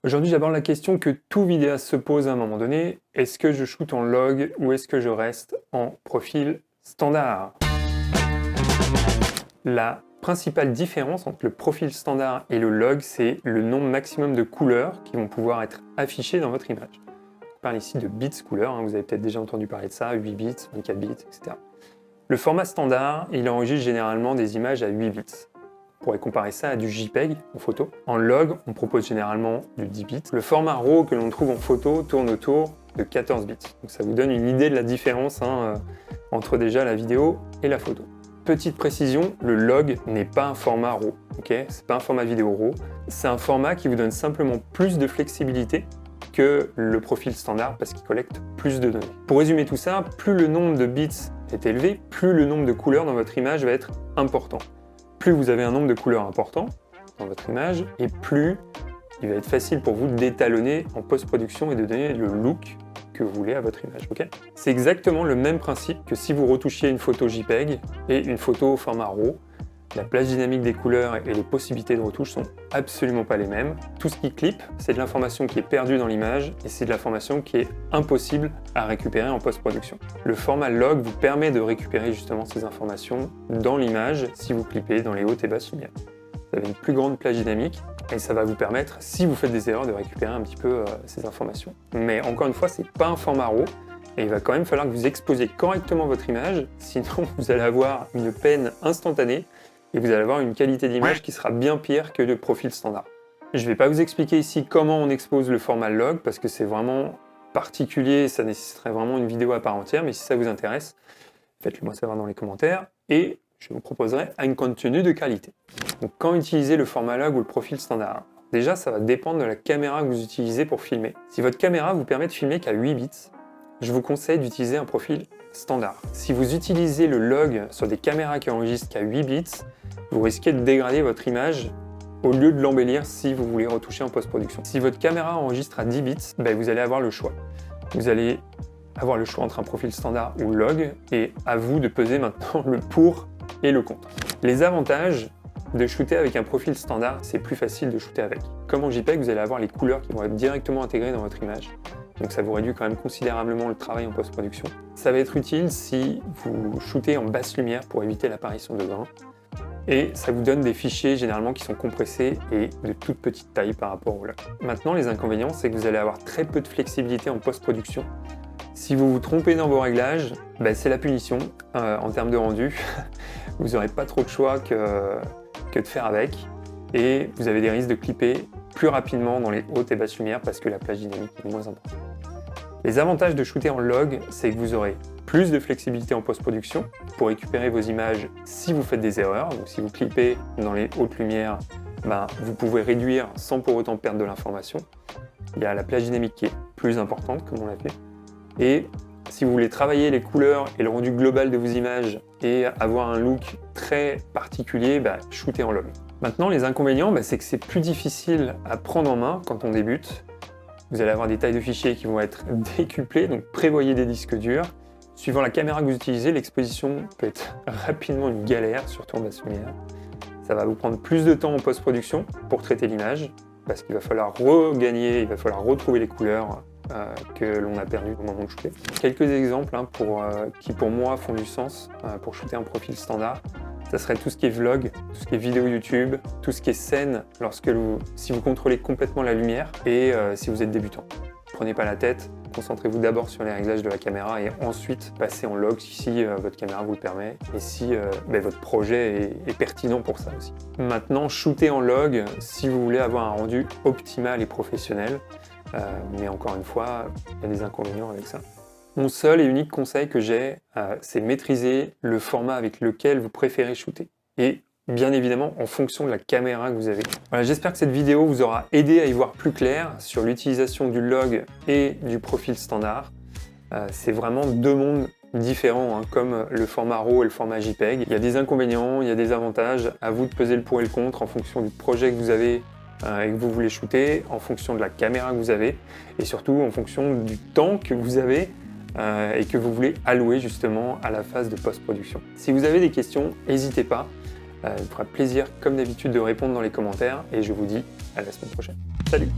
Aujourd'hui, j'aborde la question que tout vidéaste se pose à un moment donné. Est-ce que je shoot en log ou est-ce que je reste en profil standard? La principale différence entre le profil standard et le log, c'est le nombre maximum de couleurs qui vont pouvoir être affichées dans votre image. On parle ici de bits couleurs, vous avez peut-être déjà entendu parler de ça, 8 bits, 24 bits, etc. Le format standard, il enregistre généralement des images à 8 bits. On pourrait comparer ça à du JPEG en photo. En log, on propose généralement du 10 bits. Le format RAW que l'on trouve en photo tourne autour de 14 bits. Donc ça vous donne une idée de la différence entre déjà la vidéo et la photo. Petite précision, le log n'est pas un format RAW, c'est pas un format vidéo RAW, c'est un format qui vous donne simplement plus de flexibilité que le profil standard parce qu'il collecte plus de données. Pour résumer tout ça, plus le nombre de bits est élevé, plus le nombre de couleurs dans votre image va être important. Plus vous avez un nombre de couleurs important dans votre image, et plus il va être facile pour vous d'étalonner en post-production et de donner le look que vous voulez à votre image. C'est exactement le même principe que si vous retouchiez une photo JPEG et une photo au format RAW. La plage dynamique des couleurs et les possibilités de retouche sont absolument pas les mêmes. Tout ce qui clip, c'est de l'information qui est perdue dans l'image et c'est de l'information qui est impossible à récupérer en post-production. Le format log vous permet de récupérer justement ces informations dans l'image si vous clippez dans les hautes et basses lumières. Vous avez une plus grande plage dynamique et ça va vous permettre, si vous faites des erreurs, de récupérer un petit peu ces informations. Mais encore une fois, c'est pas un format RAW. Et il va quand même falloir que vous exposiez correctement votre image, sinon vous allez avoir une peine instantanée et vous allez avoir une qualité d'image qui sera bien pire que le profil standard. Je ne vais pas vous expliquer ici comment on expose le format log parce que c'est vraiment particulier, ça nécessiterait vraiment une vidéo à part entière, mais si ça vous intéresse, faites-le moi savoir dans les commentaires et je vous proposerai un contenu de qualité. Donc quand utiliser le format log ou le profil standard? Déjà, ça va dépendre de la caméra que vous utilisez pour filmer. Si votre caméra vous permet de filmer qu'à 8 bits, je vous conseille d'utiliser un profil standard. Si vous utilisez le log sur des caméras qui enregistrent qu'à 8 bits, vous risquez de dégrader votre image au lieu de l'embellir si vous voulez retoucher en post-production. Si votre caméra enregistre à 10 bits, vous allez avoir le choix. Vous allez avoir le choix entre un profil standard ou log et à vous de peser maintenant le pour et le contre. Les avantages de shooter avec un profil standard, c'est plus facile de shooter avec. Comme en JPEG, vous allez avoir les couleurs qui vont être directement intégrées dans votre image. Donc ça vous réduit quand même considérablement le travail en post-production. Ça va être utile si vous shootez en basse lumière pour éviter l'apparition de grains. Et ça vous donne des fichiers généralement qui sont compressés et de toute petite taille par rapport au log. Maintenant, les inconvénients, c'est que vous allez avoir très peu de flexibilité en post-production. Si vous vous trompez dans vos réglages, c'est la punition en termes de rendu. Vous n'aurez pas trop de choix que de faire avec. Et vous avez des risques de clipper plus rapidement dans les hautes et basses lumières parce que la plage dynamique est moins importante. Les avantages de shooter en log, c'est que vous aurez plus de flexibilité en post-production pour récupérer vos images si vous faites des erreurs. Donc si vous clippez dans les hautes lumières, vous pouvez réduire sans pour autant perdre de l'information. Il y a la plage dynamique qui est plus importante, comme on l'a fait. Et si vous voulez travailler les couleurs et le rendu global de vos images et avoir un look très particulier, shootez en log. Maintenant, les inconvénients, c'est que c'est plus difficile à prendre en main quand on débute. Vous allez avoir des tailles de fichiers qui vont être décuplées, donc prévoyez des disques durs. Suivant la caméra que vous utilisez, l'exposition peut être rapidement une galère, surtout en basse lumière. Ça va vous prendre plus de temps en post-production pour traiter l'image, parce qu'il va falloir regagner, il va falloir retrouver les couleurs que l'on a perdues au moment de shooter. Quelques exemples qui pour moi font du sens pour shooter un profil standard. Ça serait tout ce qui est vlog, tout ce qui est vidéo YouTube, tout ce qui est scène si vous contrôlez complètement la lumière et si vous êtes débutant. Prenez pas la tête, concentrez-vous d'abord sur les réglages de la caméra et ensuite passez en log si votre caméra vous le permet et si votre projet est pertinent pour ça aussi. Maintenant, shootez en log si vous voulez avoir un rendu optimal et professionnel, mais encore une fois, il y a des inconvénients avec ça. Mon seul et unique conseil que j'ai, c'est maîtriser le format avec lequel vous préférez shooter. Et bien évidemment, en fonction de la caméra que vous avez. Voilà, j'espère que cette vidéo vous aura aidé à y voir plus clair sur l'utilisation du log et du profil standard. C'est vraiment deux mondes différents, comme le format RAW et le format JPEG. Il y a des inconvénients, il y a des avantages. À vous de peser le pour et le contre en fonction du projet que vous avez et que vous voulez shooter, en fonction de la caméra que vous avez et surtout en fonction du temps que vous avez et que vous voulez allouer justement à la phase de post-production. Si vous avez des questions, n'hésitez pas. Il me fera plaisir, comme d'habitude, de répondre dans les commentaires et je vous dis à la semaine prochaine. Salut!